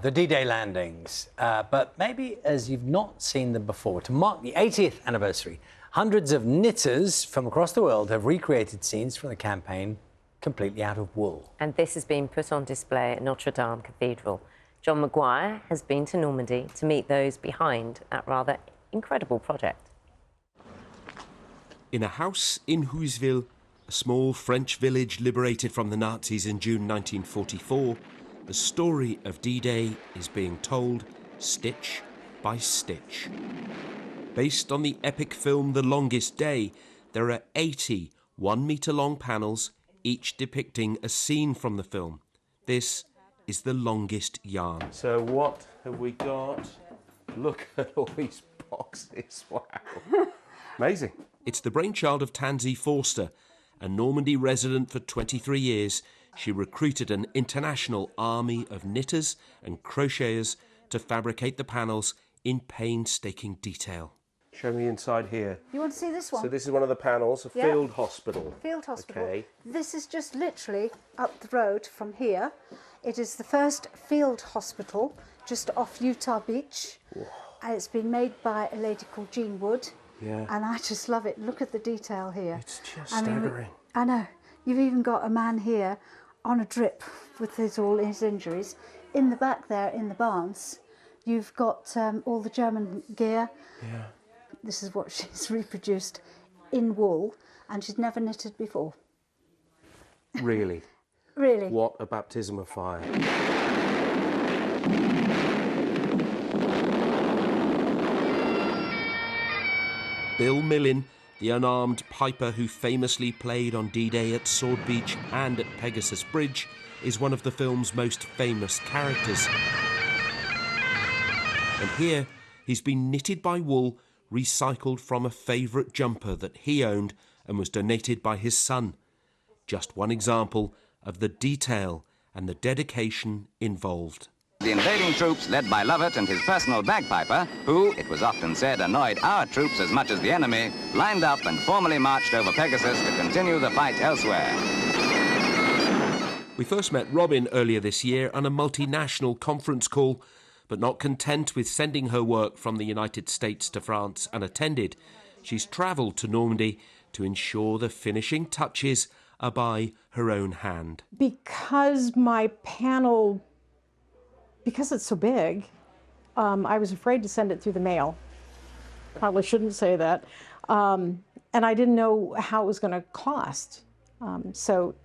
The D-Day landings, but maybe as you've not seen them before. To mark the 80th anniversary, hundreds of knitters from across the world have recreated scenes from the campaign completely out of wool. And this has been put on display at Notre Dame Cathedral. John Maguire has been to Normandy to meet those behind that rather incredible project. In a house in Huisville, a small French village liberated from the Nazis in June 1944, the story of D-Day is being told stitch by stitch. Based on the epic film The Longest Day, there are 80 one-metre-long panels, each depicting a scene from the film. This is the longest yarn. So what have we got? Look at all these boxes, wow. Amazing. It's the brainchild of Tansy Forster, a Normandy resident for 23 years. She recruited an international army of knitters and crocheters to fabricate the panels in painstaking detail. Show me inside here. You want to see this one? So this is one of the panels, a field hospital. Field hospital. Okay. This is just literally up the road from here. It is the first field hospital just off Utah Beach. Whoa. And it's been made by a lady called Jean Wood. Yeah. And I just love it. Look at the detail here. It's just staggering. I know. You've even got a man here on a drip with all his injuries. In the back there, in the barns, you've got all the German gear. Yeah. This is what she's reproduced in wool, and she's never knitted before. Really? Really. What a baptism of fire. Bill Millin, the unarmed piper who famously played on D-Day at Sword Beach and at Pegasus Bridge, is one of the film's most famous characters. And here, he's been knitted by wool recycled from a favourite jumper that he owned and was donated by his son. Just one example of the detail and the dedication involved. The invading troops, led by Lovett and his personal bagpiper, who, it was often said, annoyed our troops as much as the enemy, lined up and formally marched over Pegasus to continue the fight elsewhere. We first met Robin earlier this year on a multinational conference call, but not content with sending her work from the United States to France unattended, she's travelled to Normandy to ensure the finishing touches are by her own hand. Because my panel, because it's so big, I was afraid to send it through the mail. Probably shouldn't say that. And I didn't know how it was going to cost. So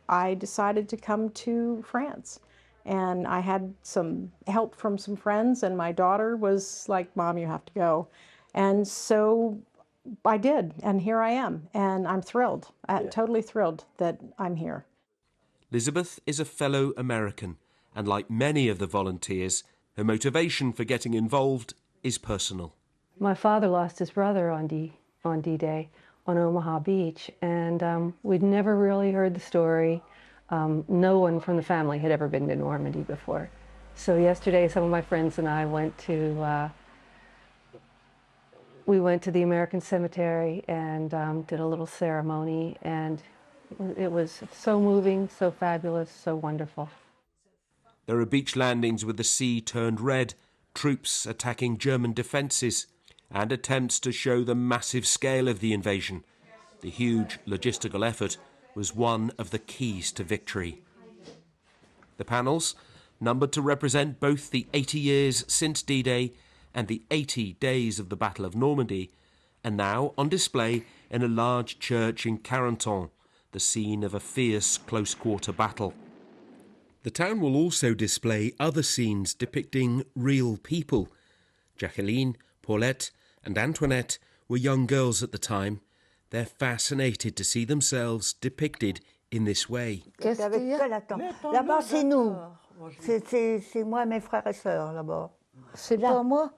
I decided to come to France. And I had some help from some friends, and my daughter was like, "Mom, you have to go." And so I did, and here I am, and I'm thrilled, totally thrilled that I'm here. Elizabeth is a fellow American, and like many of the volunteers, her motivation for getting involved is personal. My father lost his brother on D-Day on Omaha Beach, and we'd never really heard the story. No one from the family had ever been to Normandy before. So yesterday, some of my friends and I went to the American Cemetery and did a little ceremony, and it was so moving, so fabulous, so wonderful. There are beach landings with the sea turned red, troops attacking German defences, and attempts to show the massive scale of the invasion. The huge logistical effort was one of the keys to victory. The panels, numbered to represent both the 80 years since D-Day and the 80 days of the Battle of Normandy, are now on display in a large church in Carentan, the scene of a fierce close-quarter battle. The town will also display other scenes depicting real people. Jacqueline, Paulette and Antoinette were young girls at the time. They're fascinated to see themselves depicted in this way. Là-bas, c'est nous. C'est moi et mes frères et sœurs, là-bas. C'est pas moi.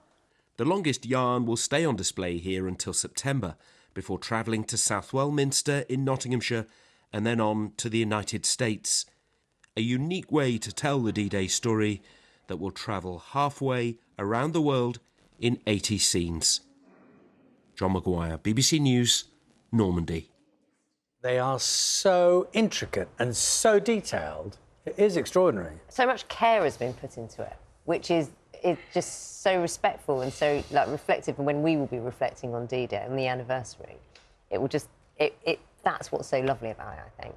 The Longest Yarn will stay on display here until September, before travelling to Southwell Minster in Nottinghamshire and then on to the United States. A unique way to tell the D-Day story that will travel halfway around the world in 80 scenes. John Maguire, BBC News, Normandy. They are so intricate and so detailed. It is extraordinary. So much care has been put into it, which is just so respectful and so like reflective. And when we will be reflecting on D-Day, on the anniversary, it will just, that's what's so lovely about it, I think.